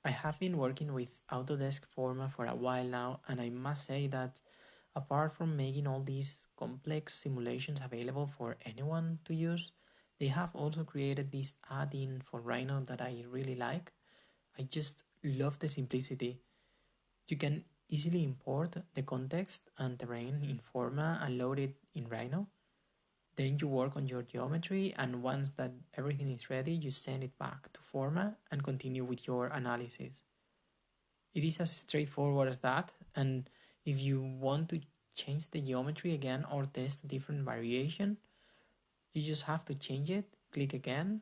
I have been working with Autodesk Forma for a while now, and I must say that apart from making all these complex simulations available for anyone to use, they have also created this add-in for Rhino that I really like. I just love the simplicity. You can easily import the context and terrain in Forma and load it in Rhino. Then you work on your geometry, and once that everything is ready, you send it back to Forma and continue with your analysis. It is as straightforward as that, and if you want to change the geometry again or test a different variation, you just have to change it, click again,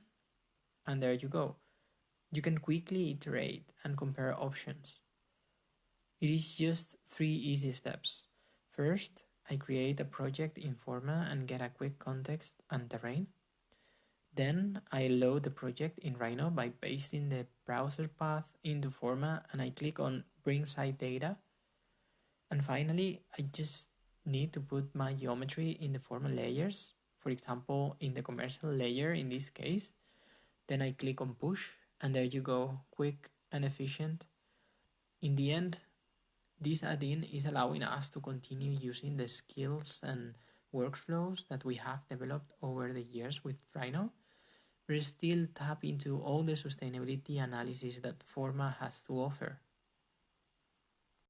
and there you go. You can quickly iterate and compare options. It is just 3 easy steps. First, I create a project in Forma and get a quick context and terrain. Then I load the project in Rhino by pasting the browser path into Forma and I click on Bring Site Data. And finally, I just need to put my geometry in the Forma layers, for example, in the commercial layer in this case. Then I click on Push and there you go, quick and efficient. In the end, this add-in is allowing us to continue using the skills and workflows that we have developed over the years with Rhino. We still tap into all the sustainability analysis that Forma has to offer.